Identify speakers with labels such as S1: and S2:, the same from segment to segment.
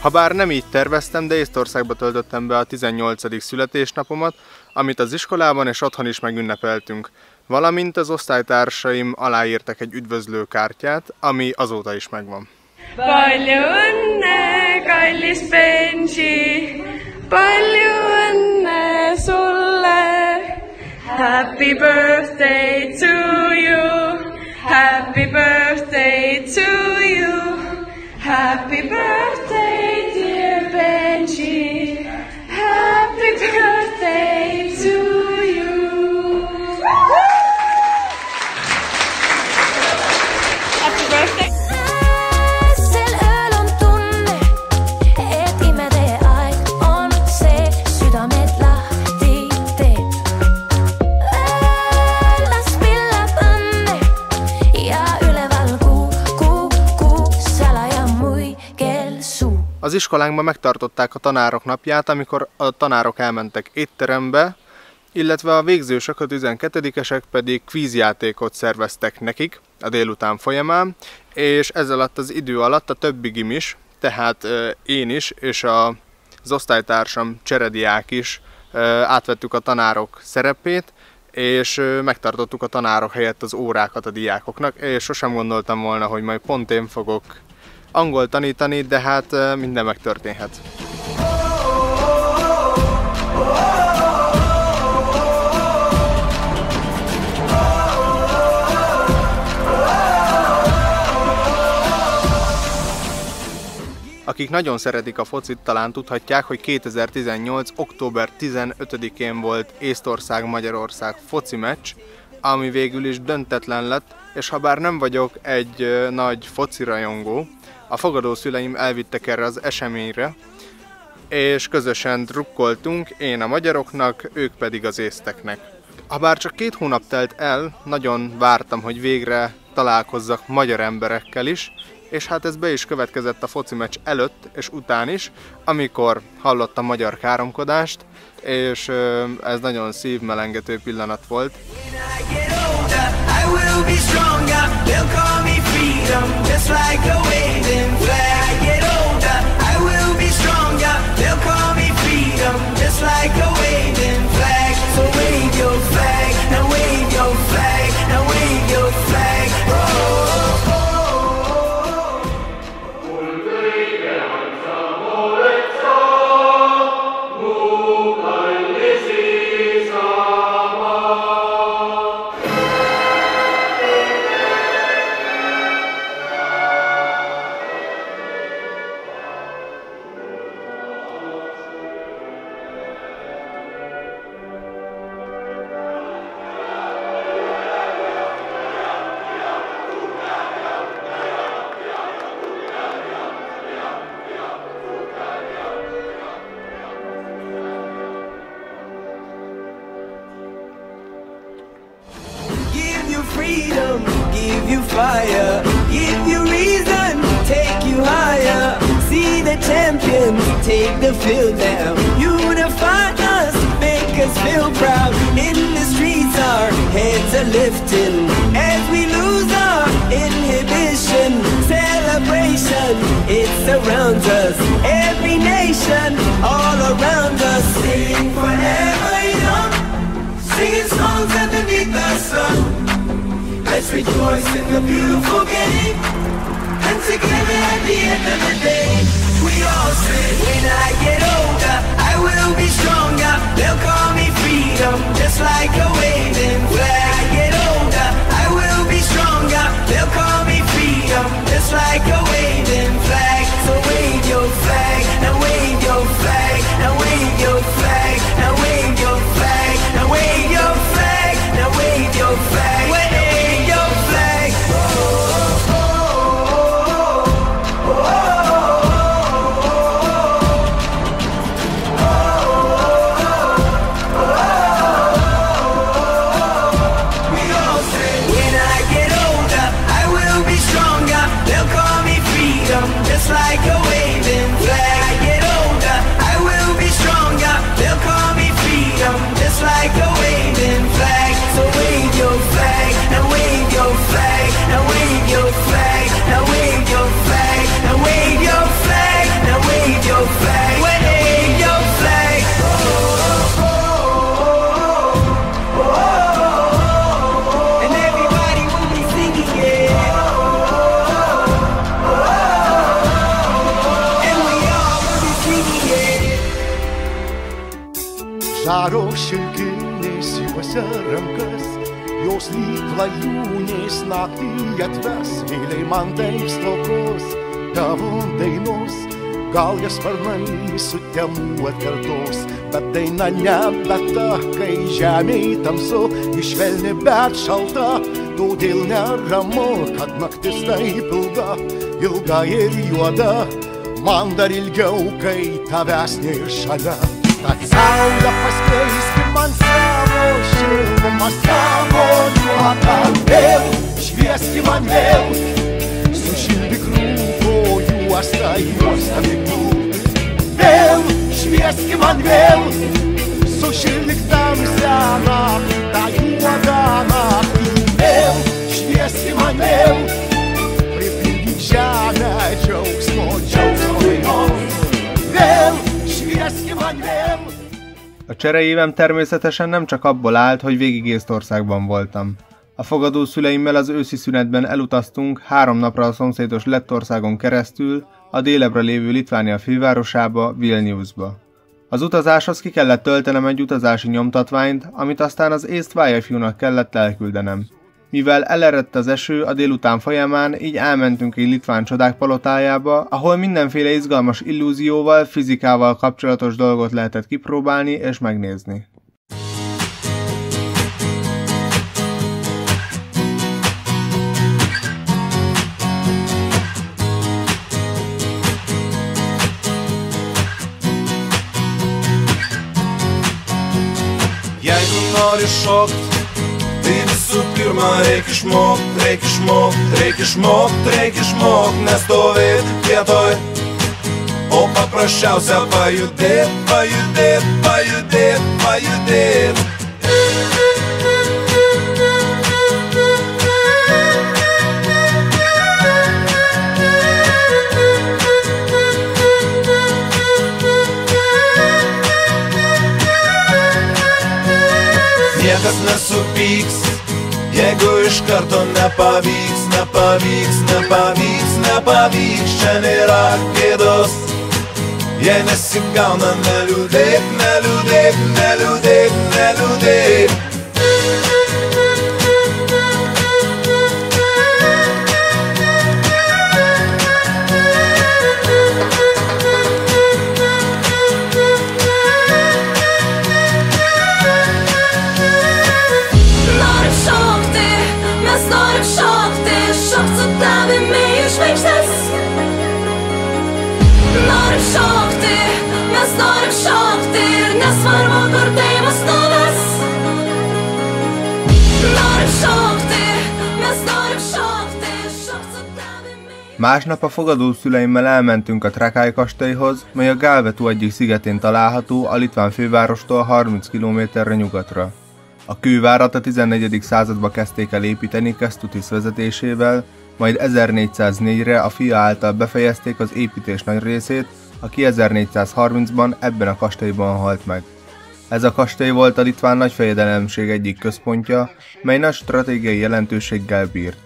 S1: Habár nem így terveztem, de Észtországba töltöttem be a 18. születésnapomat, amit az iskolában és otthon is megünnepeltünk. Valamint az osztálytársaim aláírtak egy üdvözlőkártyát, ami azóta is megvan.
S2: Palju õnne, kallis Benji, palju õnne sulle. Happy birthday to you, happy birthday to you, happy birthday dear Benji, happy birthday to you. Happy birthday.
S1: Az iskolánkban megtartották a tanárok napját, amikor a tanárok elmentek étterembe, illetve a végzősök, a 12-esek pedig kvízjátékot szerveztek nekik a délután folyamán, és ez alatt az idő alatt a többi gim is, tehát én is és az osztálytársam Cserediák is átvettük a tanárok szerepét, és megtartottuk a tanárok helyett az órákat a diákoknak, és sosem gondoltam volna, hogy majd pont én fogok angol tanítani, de hát minden megtörténhet. Akik nagyon szeretik a focit, talán tudhatják, hogy 2018. október 15-én volt Észtország-Magyarország foci meccs, ami végül is döntetlen lett, és habár nem vagyok egy nagy foci rajongó, a fogadószüleim elvittek erre az eseményre, és közösen drukkoltunk, én a magyaroknak, ők pedig az észteknek. Habár csak 2 hónap telt el, nagyon vártam, hogy végre találkozzak magyar emberekkel is, és hát ez be is következett a foci meccs előtt és után is, amikor hallottam magyar káromkodást, és ez nagyon szívmelengető pillanat volt.
S3: Freedom, give you fire, give you reason, take you higher. See the champions, take the field now. Unify us, make us feel proud. In the streets our heads are lifting as we lose our inhibition. Celebration, it surrounds us. Every nation, all around us. Sing forever young, singing songs underneath the sun. Let's rejoice in the beautiful game, and together at the end of the day, we all say, when I get older, I will be stronger. They'll call me freedom, just like a waving flag. I get older, I will be stronger. They'll call me freedom, just like a waving flag. So wave your flag, now wave your flag, now wave your flag, now wave your flag, now wave your flag, now wave your flag.
S4: Šāros šilkinės juose rankas, jos lyg klajūnės naktį atves, vėliai man taip stokos tavo dainos. Gal jas sparnai sutemų atkartos, bet daina nebe ta, kai žemėj tamsu, išvelni bet šalta, todėl neramu, kad naktis taip ilga ir juoda, man dar ilgiau, kai tavęs nėr šalia. Tad saulė paskleiski man savo šilumą, savo juodą vėl, švieski man vėl, sušildyk rūko juostą migdų. Vėl, švieski man vėl, sušildyk tamsią naktį, tą juodą naktį. Vėl, švieski man vėl, pripildyk žemę džiaugsmo dainos. Vėl, švieski man vėl.
S1: A csereévem természetesen nem csak abból állt, hogy végig Észtországban voltam. A fogadó szüleimmel az őszi szünetben elutaztunk 3 napra a szomszédos Lettországon keresztül a délebbre lévő Litvánia fővárosába, Vilniusba. Az utazáshoz ki kellett töltenem egy utazási nyomtatványt, amit aztán az észt vájafjúnak kellett elküldenem. Mivel elerett az eső a délután folyamán, így elmentünk egy litván csodák palotájába, ahol mindenféle izgalmas illúzióval, fizikával kapcsolatos dolgot lehetett kipróbálni és megnézni.
S5: Jeigu nori šokt, tai visų pirma reik išmokt, nestovėt vietoj, o paprasčiausia pajudėt. Niekas nesupyks, jeigu iš karto nepavyks, čia nėra gėdos. Jei nesigauna, neliūdėk.
S1: Másnap a fogadószüleimmel elmentünk a Trakai kastélyhoz, mely a Galvetu egyik szigetén található, a litván fővárostól 30 km-re nyugatra. A kővárat a 14. században kezdték el építeni Kęstutis vezetésével, majd 1404-re a fia által befejezték az építés nagy részét, aki 1430-ban ebben a kastélyban halt meg. Ez a kastély volt a litván nagyfejedelemség egyik központja, mely nagy stratégiai jelentőséggel bírt.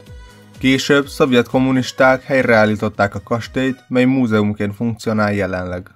S1: Később szovjet kommunisták helyreállították a kastélyt, mely múzeumként funkcionál jelenleg.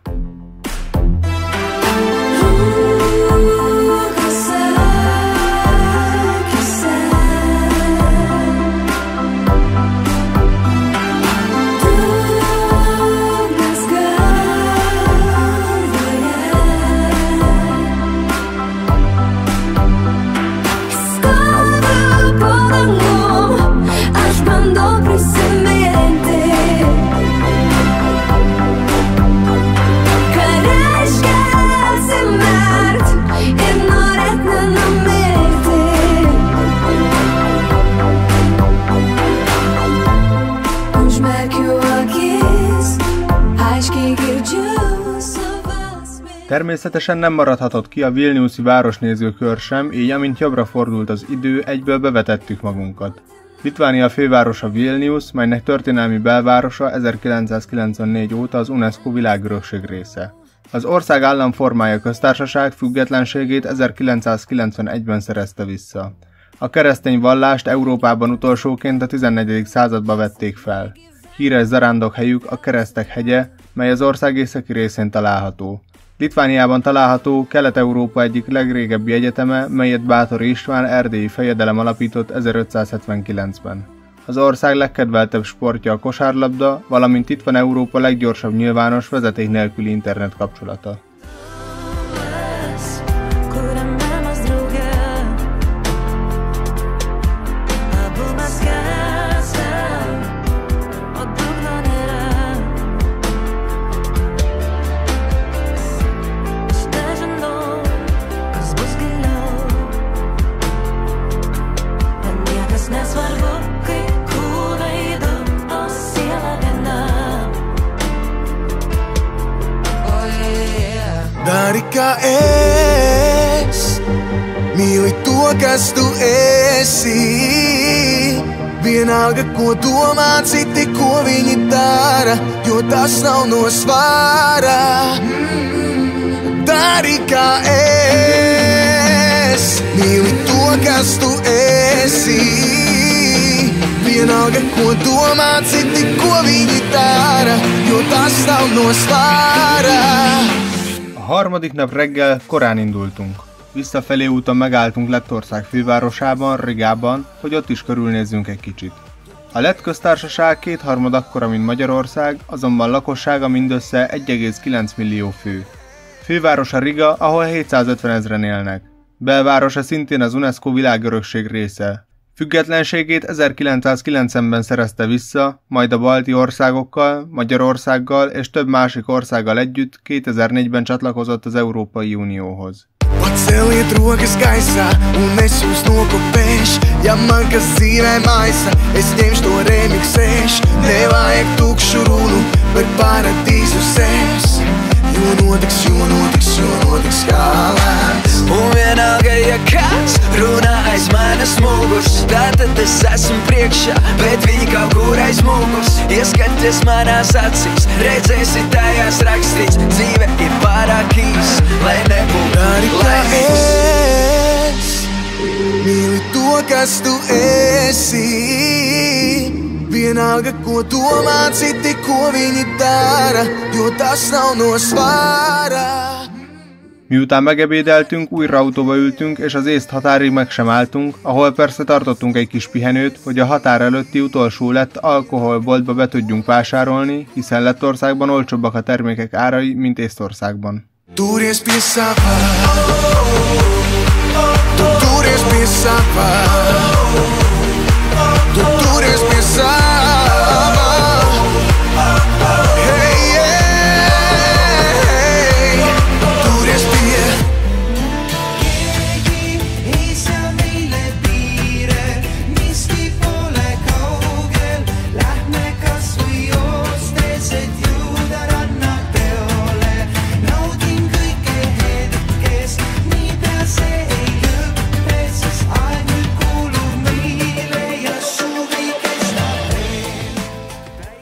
S1: Természetesen nem maradhatott ki a vilniuszi városnézőkör sem, így amint jobbra fordult az idő, egyből bevetettük magunkat. Litvánia fővárosa Vilnius, melynek történelmi belvárosa 1994 óta az UNESCO világörökség része. Az ország államformája köztársaság függetlenségét 1991-ben szerezte vissza. A keresztény vallást Európában utolsóként a 14. századba vették fel. Híres zarándokhelyük a Keresztek hegye, mely az ország északi részén található. Litvániában található Kelet-Európa egyik legrégebbi egyeteme, melyet Báthori István erdélyi fejedelem alapított 1579-ben. Az ország legkedveltebb sportja a kosárlabda, valamint itt van Európa leggyorsabb nyilvános vezeték nélküli internet kapcsolata.
S5: Darika es, mīli to, kas tu esi. Vienalga, ko domā citi, ko viņi dara, jo tas nav no svāra. Darika es, mīli to, kas tu esi. Vienalga, ko domā citi, ko viņi dara, jo tas nav no svāra.
S1: A harmadik nap reggel korán indultunk. Visszafelé úton megálltunk Lettország fővárosában, Rigában, hogy ott is körülnézzünk egy kicsit. A Lett köztársaság kétharmad akkora, mint Magyarország, azonban lakossága mindössze 1,9 millió fő. Fővárosa Riga, ahol 750 000-en élnek. Belvárosa szintén az UNESCO világörökség része. Függetlenségét 1990-ben szerezte vissza, majd a balti országokkal, Magyarországgal és több másik országgal együtt 2004-ben csatlakozott az Európai Unióhoz.
S5: Paceliet rokas gaisā un es jūs nokopēšu. Ja man kas dzīvē maisa, es ņemšu to remixēšu. Nevajag tukšu runu, bet paradīzu sēs. Jo notiks kā lēns. Un vienalga, ja kāds runā aiz manas muguras, tātad es esmu priekšā, bet viņi kaut kur aiz muguras. Ieskaties manās acīs, redzēsi tajās rakstīts, dzīve ir pārāk īs, lai nebūtu laimīgs. Mīli to, kas tu esi. Vienalga, ko domā citi, ko viņi dara, jo tas nav no svāra.
S1: Miután megebédeltünk, újra autóba ültünk, és az észt határig meg sem álltunk, ahol persze tartottunk egy kis pihenőt, hogy a határ előtti utolsó lett alkoholboltba be tudjunk vásárolni, hiszen Lettországban olcsóbbak a termékek árai, mint Észtországban.
S5: Turies pie savā, tu turies pie savā, tu turies pie savā.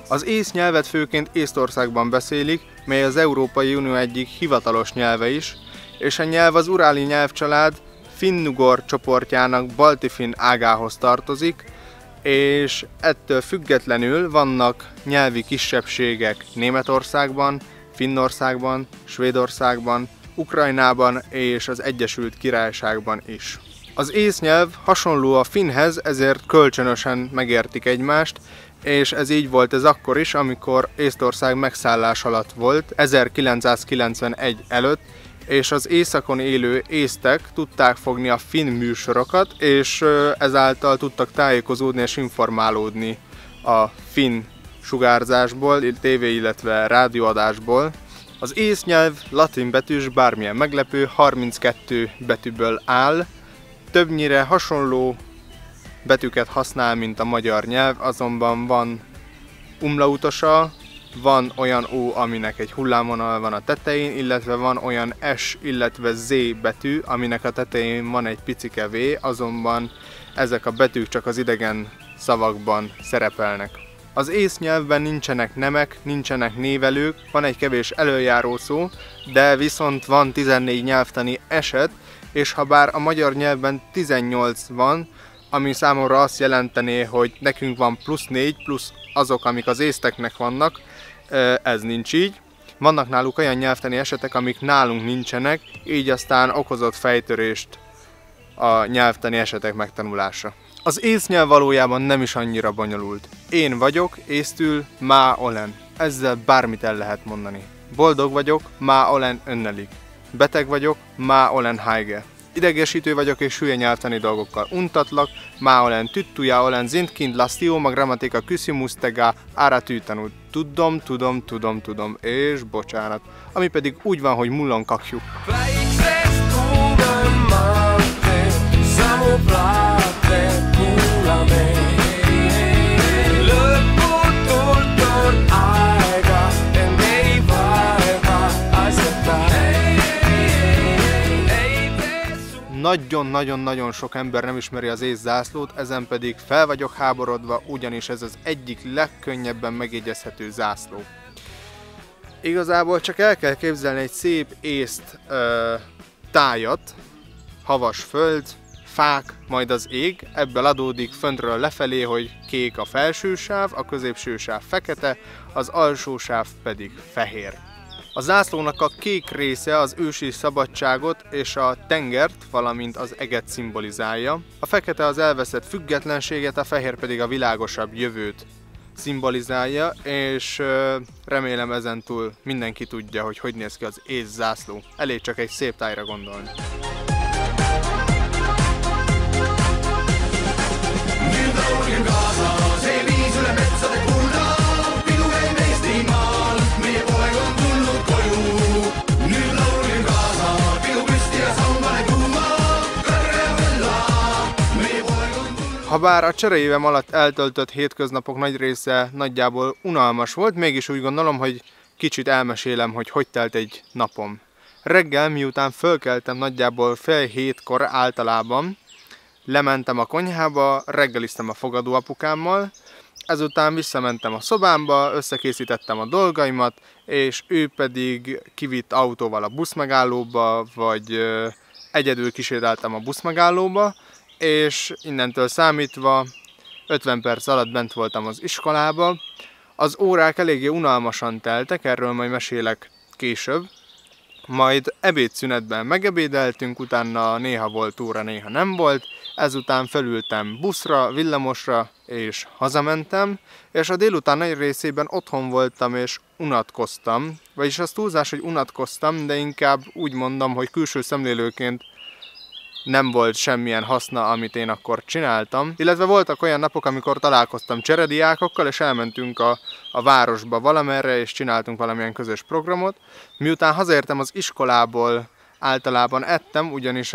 S1: Az ész nyelvet főként Észtországban beszélik, mely az Európai Unió egyik hivatalos nyelve is, és a nyelv az uráli nyelvcsalád finn-ugor csoportjának balti-finn ágához tartozik, és ettől függetlenül vannak nyelvi kisebbségek Németországban, Finnországban, Svédországban, Ukrajnában és az Egyesült Királyságban is. Az ész nyelv hasonló a finnhez, ezért kölcsönösen megértik egymást, és ez így volt ez akkor is, amikor Észtország megszállás alatt volt, 1991 előtt, és az északon élő észtek tudták fogni a finn műsorokat, és ezáltal tudtak tájékozódni és informálódni a finn sugárzásból, tévé, illetve rádióadásból. Az ész nyelv latin betűs, bármilyen meglepő, 32 betűből áll, többnyire hasonló betűket használ, mint a magyar nyelv, azonban van umlautosa, van olyan O, aminek egy hullámvonal van a tetején, illetve van olyan S, illetve Z betű, aminek a tetején van egy picike V, azonban ezek a betűk csak az idegen szavakban szerepelnek. Az ész nyelvben nincsenek nemek, nincsenek névelők, van egy kevés elöljáró szó, de viszont van 14 nyelvtani eset, és ha bár a magyar nyelvben 18 van, ami számomra azt jelentené, hogy nekünk van plusz 4, plusz azok, amik az észteknek vannak, Ez nincs így. Vannak náluk olyan nyelvtani esetek, amik nálunk nincsenek, így aztán okozott fejtörést a nyelvtani esetek megtanulása. Az észnyelv valójában nem is annyira bonyolult. Én vagyok, észtül, má olen. Ezzel bármit el lehet mondani. Boldog vagyok, má olen önnelik. Beteg vagyok, má olen haige. Idegesítő vagyok és hülye nyelvtani dolgokkal untatlak, má olen tyttuja olen zintkind lastioma grammatika kysymustega ára tűtanul. Tudom, és bocsánat. Ami pedig úgy van, hogy mullon kakjuk. Nagyon-nagyon sok ember nem ismeri az észzászlót, ezen pedig fel vagyok háborodva, ugyanis ez az egyik legkönnyebben megjegyezhető zászló. Igazából csak el kell képzelni egy szép észt tájat, havas föld, fák, majd az ég, ebből adódik föntről lefelé, hogy kék a felső sáv, a középső sáv fekete, az alsó sáv pedig fehér. A zászlónak a kék része az ősi szabadságot és a tengert, valamint az eget szimbolizálja. A fekete az elveszett függetlenséget, a fehér pedig a világosabb jövőt szimbolizálja, és remélem ezentúl mindenki tudja, hogy néz ki az észzászló. Elég csak egy szép tájra gondolni. Habár a csereévem alatt eltöltött hétköznapok nagy része nagyjából unalmas volt, mégis úgy gondolom, hogy kicsit elmesélem, hogy telt egy napom. Reggel, miután fölkeltem nagyjából 6:30 általában, lementem a konyhába, reggeliztem a fogadóapukámmal, ezután visszamentem a szobámba, összekészítettem a dolgaimat, és ő pedig kivitt autóval a buszmegállóba, vagy egyedül kisétáltam a buszmegállóba, és innentől számítva 50 perc alatt bent voltam az iskolába. Az órák eléggé unalmasan teltek, erről majd mesélek később. Majd ebédszünetben megebédeltünk, utána néha volt óra, néha nem volt. Ezután felültem buszra, villamosra és hazamentem, és a délután nagy részében otthon voltam és unatkoztam. Vagyis az túlzás, hogy unatkoztam, de inkább úgy mondom, hogy külső szemlélőként nem volt semmilyen haszna, amit én akkor csináltam. Illetve voltak olyan napok, amikor találkoztam cserediákokkal, és elmentünk a városba valamerre, és csináltunk valamilyen közös programot. Miután hazaértem az iskolából, általában ettem, ugyanis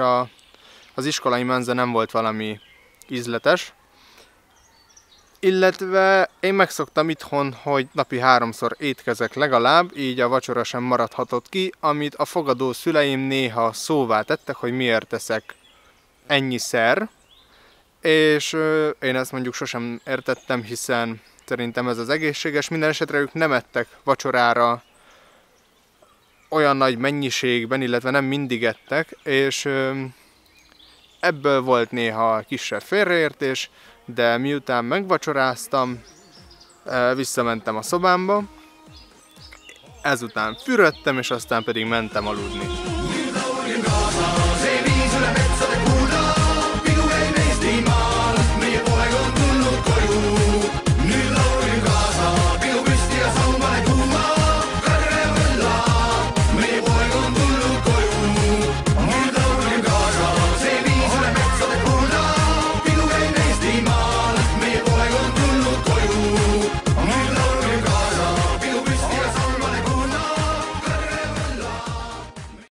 S1: az iskolai menze nem volt valami ízletes. Illetve én megszoktam itthon, hogy napi 3-szor étkezek legalább, így a vacsora sem maradhatott ki, amit a fogadó szüleim néha szóvá tettek, hogy miért teszek ennyiszer, és én ezt mondjuk sosem értettem, hiszen szerintem ez az egészséges. Minden esetre ők nem ettek vacsorára olyan nagy mennyiségben, illetve nem mindig ettek, és ebből volt néha kisebb félreértés, de miután megvacsoráztam, visszamentem a szobámba, ezután fürödtem, és aztán pedig mentem aludni.